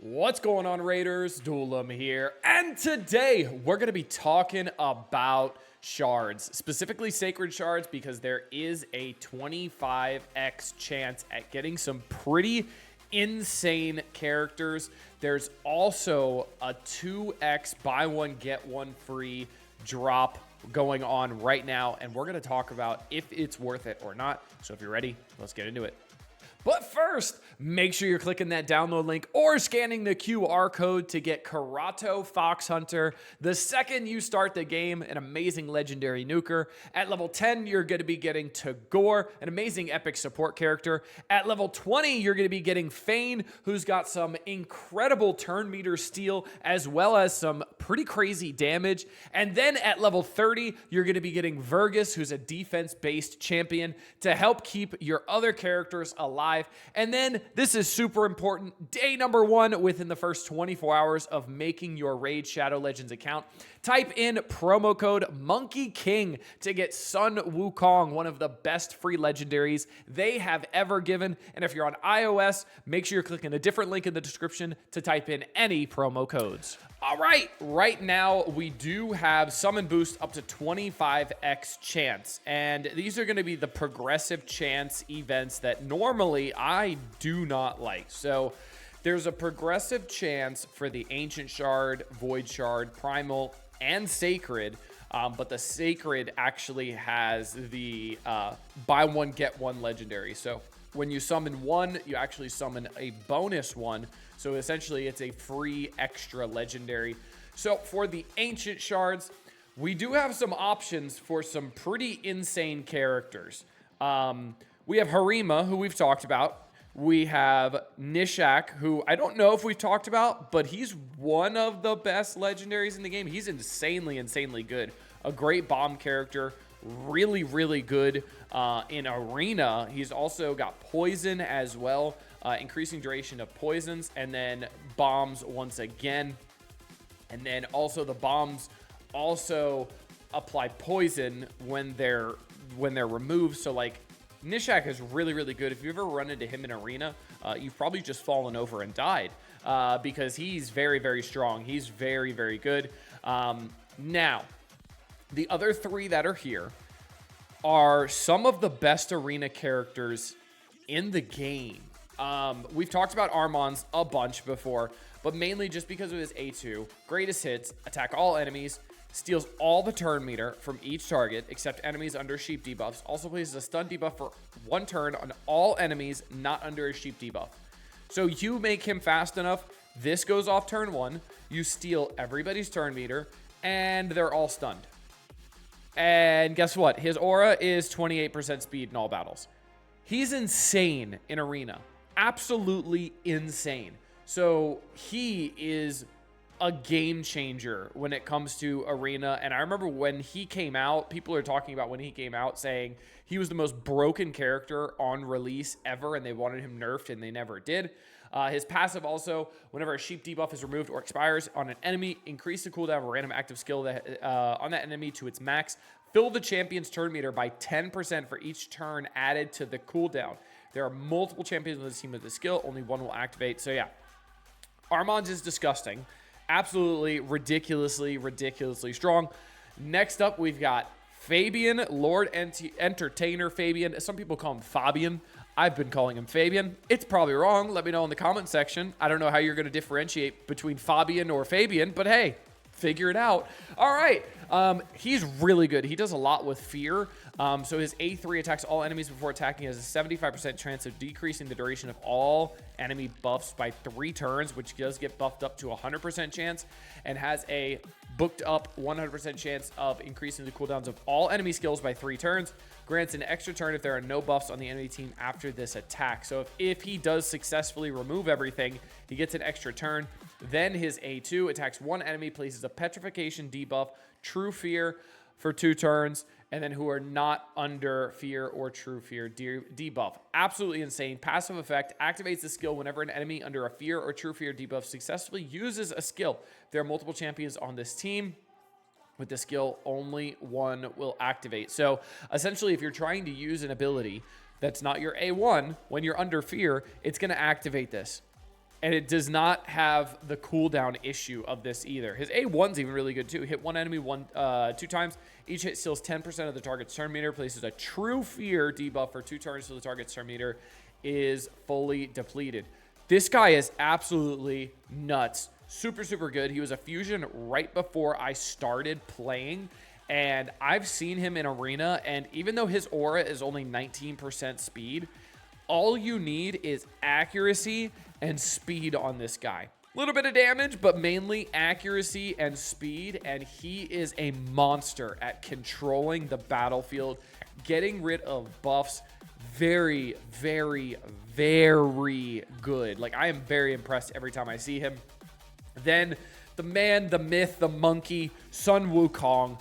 What's going on, Raiders? Duelim here, and today we're going to be talking about shards, specifically sacred shards, because there is a 25x chance at getting some pretty insane characters. There's also a 2x buy one get one free drop going on right now, and we're going to talk about if it's worth it or not. So if you're ready, let's get into it. But first, make sure you're clicking that download link or scanning the QR code to get Karato Fox Hunter. The second you start the game, an amazing legendary nuker. At level 10, you're going to be getting Tagore, an amazing epic support character. At level 20, you're going to be getting Fane, who's got some incredible turn meter steal, as well as some pretty crazy damage. And then at level 30, you're going to be getting Vergus, who's a defense-based champion, to help keep your other characters alive. And then, this is super important, day number 1 within the first 24 hours of making your Raid Shadow Legends account. Type in promo code Monkey King to get Sun Wukong, one of the best free legendaries they have ever given. And if you're on iOS, make sure you're clicking a different link in the description to type in any promo codes. All right, right now we do have Summon Boost up to 25x chance, and these are going to be the progressive chance events that normally I do not like. So there's a progressive chance for the Ancient Shard, Void Shard, Primal, and Sacred, but the Sacred actually has the buy one get one legendary. So when you summon one, you actually summon a bonus one. So essentially, it's a free extra legendary. So for the Ancient Shards, we do have some options for some pretty insane characters. We have Harima, who we've talked about. We have Nishak, who I don't know if we've talked about, but he's one of the best legendaries in the game. He's insanely, insanely good. A great bomb character. Really, really good in Arena. He's also got poison as well, increasing duration of poisons, and then bombs once again. And then also the bombs also apply poison when they're removed. So like Nishak is really, really good. If you ever run into him in Arena, you've probably just fallen over and died because he's very, very strong. He's very, very good. Now, the other three that are here are some of the best Arena characters in the game. We've talked about Armand's a bunch before, but mainly just because of his A2, greatest hits, attack all enemies, steals all the turn meter from each target except enemies under sheep debuffs, also places a stun debuff for 1 turn on all enemies not under a sheep debuff. So you make him fast enough, this goes off turn 1, you steal everybody's turn meter, and they're all stunned. And guess what? His aura is 28% speed in all battles. He's insane in Arena. Absolutely insane. So he is a game changer when it comes to Arena. And I remember when he came out, people are talking about when he came out saying he was the most broken character on release ever, and they wanted him nerfed, and they never did. His passive also, whenever a sheep debuff is removed or expires on an enemy, increase the cooldown of a random active skill that, on that enemy to its max. Fill the champion's turn meter by 10% for each turn added to the cooldown. There are multiple champions on this team with this skill. Only one will activate. So yeah, Armand's is disgusting. Absolutely ridiculously, ridiculously strong. Next up, we've got Fabian, Lord Entertainer Fabian. Some people call him Fabian. I've been calling him Fabian. It's probably wrong. Let me know in the comment section. I don't know how you're going to differentiate between Fabian or Fabian, but hey, figure it out. All right. He's really good. He does a lot with fear. So his A3 attacks all enemies before attacking, has a 75% chance of decreasing the duration of all enemy buffs by 3 turns, which does get buffed up to 100% chance, and has a booked up 100% chance of increasing the cooldowns of all enemy skills by 3 turns. Grants an extra turn if there are no buffs on the enemy team after this attack. So if he does successfully remove everything, he gets an extra turn. Then his A2 attacks one enemy, places a petrification debuff, true fear for 2 turns, and then who are not under fear or true fear debuff. Absolutely insane. Passive effect activates the skill whenever an enemy under a fear or true fear debuff successfully uses a skill. There are multiple champions on this team. With the skill, only one will activate. So essentially, if you're trying to use an ability that's not your A1, when you're under fear, it's going to activate this. And it does not have the cooldown issue of this either. His A1's even really good too. Hit one enemy 2 times. Each hit steals 10% of the target's turn meter. Places a true fear debuff for 2 turns till the target's turn meter is fully depleted. This guy is absolutely nuts. Super, super good. He was a fusion right before I started playing. And I've seen him in arena. And even though his aura is only 19% speed, all you need is accuracy and speed on this guy. A little bit of damage, but mainly accuracy and speed. And he is a monster at controlling the battlefield, getting rid of buffs. Very, very, very good. Like, I am very impressed every time I see him. Then the man, the myth, the monkey, Sun Wukong.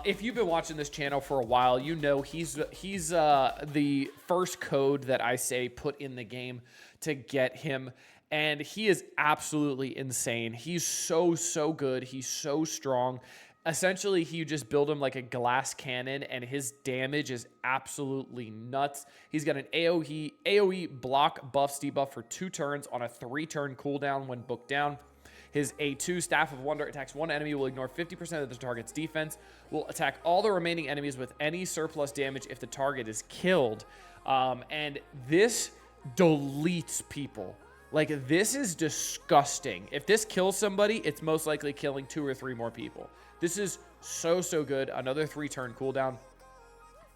If you've been watching this channel for a while, you know he's the first code that I say put in the game to get him. And he is absolutely insane. He's so, so good. He's so strong. Essentially, you just build him like a glass cannon, and his damage is absolutely nuts. He's got an AoE block buffs debuff for 2 turns on a 3-turn cooldown when booked down. His A2, Staff of Wonder, attacks one enemy, will ignore 50% of the target's defense, will attack all the remaining enemies with any surplus damage if the target is killed. And this deletes people. Like, this is disgusting. If this kills somebody, it's most likely killing 2 or 3 more people. This is so, so good. Another 3-turn cooldown.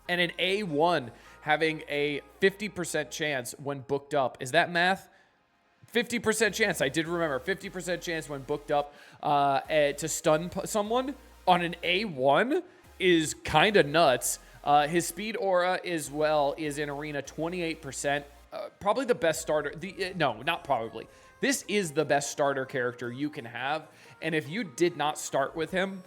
And an A1 having a 50% chance when booked up. Is that math? 50% chance. I did remember. 50% chance when booked up to stun someone on an A1 is kind of nuts. His speed aura as well is in arena 28%. Probably the best starter. No, not probably. This is the best starter character you can have. And if you did not start with him,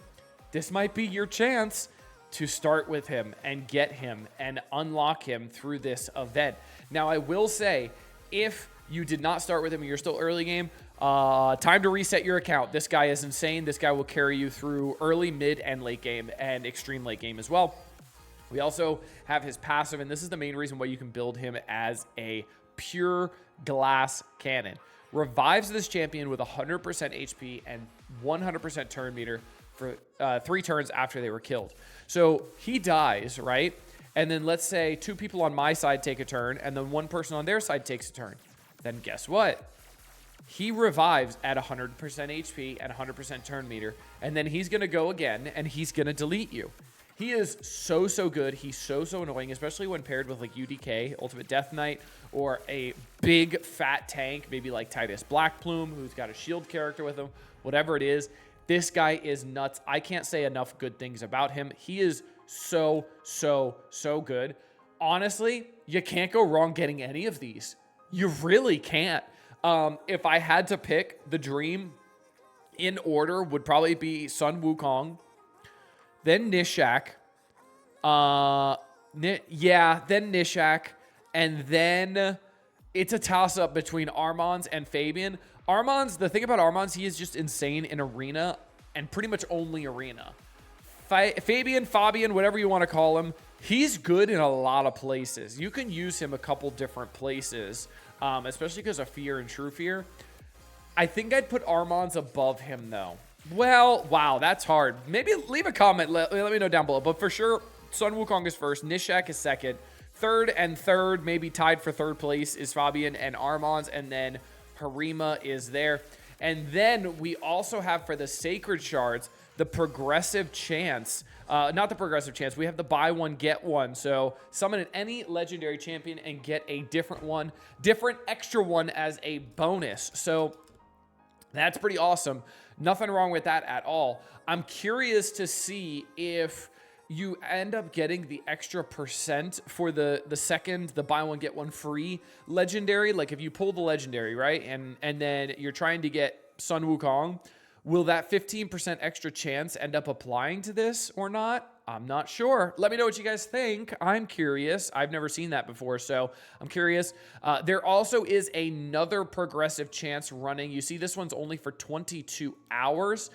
this might be your chance to start with him and get him and unlock him through this event. Now, I will say, if you did not start with him and you're still early game, time to reset your account. This guy is insane. This guy will carry you through early, mid, and late game, and extreme late game as well. We also have his passive, and this is the main reason why you can build him as a pure glass cannon. Revives this champion with 100% HP and 100% turn meter for 3 turns after they were killed. So he dies, right? And then let's say 2 people on my side take a turn, and then 1 person on their side takes a turn. Then guess what? He revives at 100% HP and 100% turn meter, and then he's going to go again, and he's going to delete you. He is so, so good. He's so, so annoying, especially when paired with like UDK, Ultimate Death Knight, or a big fat tank, maybe like Titus Blackplume, who's got a shield character with him, whatever it is. This guy is nuts. I can't say enough good things about him. He is so, so, so good. Honestly, you can't go wrong getting any of these. You really can't. If I had to pick, the dream in order would probably be Sun Wukong, then Nishak, then Nishak, and then it's a toss-up between Armand's and Fabian. Armand's, the thing about Armand's, he is just insane in arena, and pretty much only arena. Fabian, whatever you want to call him, he's good in a lot of places. You can use him a couple different places, especially because of Fear and True Fear. I think I'd put Armand's above him, though. Well, wow, that's hard. Maybe leave a comment. Let me know down below. But for sure, Sun Wukong is first. Nishak is second. Third, maybe tied for 3rd place, is Fabian and Armand's. And then Harima is there. And then we also have, for the Sacred Shards, the progressive chance. Not the progressive chance. We have the buy one, get one. So summon any legendary champion and get a different extra one as a bonus. So that's pretty awesome. Nothing wrong with that at all. I'm curious to see if you end up getting the extra percent for the buy one, get one free legendary. Like if you pull the legendary, right? And then you're trying to get Sun Wukong, will that 15% extra chance end up applying to this or not? I'm not sure. Let me know what you guys think. I'm curious. I've never seen that before, so I'm curious. There also is another progressive chance running. You see this one's only for 22 hours.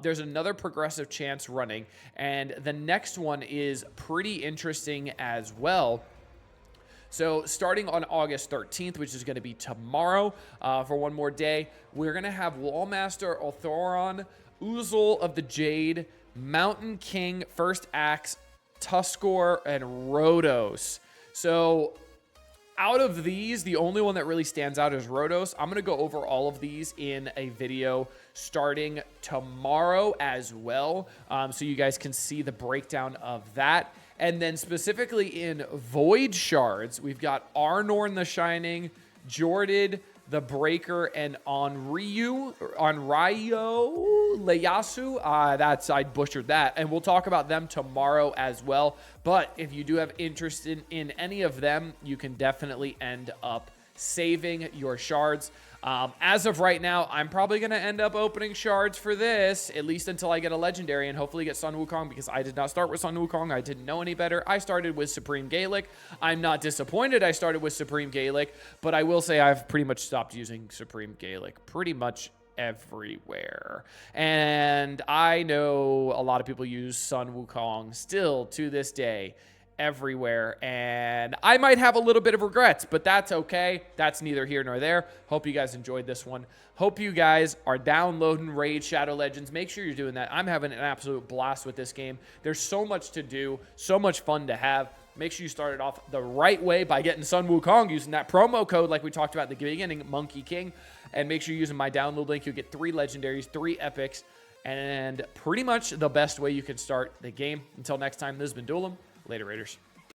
There's another progressive chance running, and the next one is pretty interesting as well. So starting on August 13th, which is going to be tomorrow for one more day, we're going to have Wallmaster Althoron, Oozle of the Jade, Mountain King, First Axe, Tuskor, and Rhodos. So out of these, the only one that really stands out is Rhodos. I'm going to go over all of these in a video starting tomorrow as well, so you guys can see the breakdown of that. And then specifically in Void Shards, we've got Arnorn the Shining, Jordid the Breaker, and Onryo Ieyasu. I butchered that. And we'll talk about them tomorrow as well. But if you do have interest in any of them, you can definitely end up saving your shards. As of right now, I'm probably going to end up opening shards for this, at least until I get a legendary and hopefully get Sun Wukong, because I did not start with Sun Wukong. I didn't know any better. I started with Supreme Gaelic. I'm not disappointed I started with Supreme Gaelic, but I will say I've pretty much stopped using Supreme Gaelic pretty much everywhere. And I know a lot of people use Sun Wukong still to this day everywhere, and I might have a little bit of regrets, but that's okay. That's neither here nor there. Hope you guys enjoyed this one. Hope you guys are downloading Raid Shadow Legends. Make sure you're doing that. I'm having an absolute blast with this game. There's so much to do, so much fun to have. Make sure you start it off the right way by getting Sun Wukong using that promo code like we talked about at the beginning, Monkey King. And make sure you're using my download link. You'll get 3 legendaries, 3 epics, and pretty much the best way you can start the game. Until next time, this has been Duelim. Later, Raiders.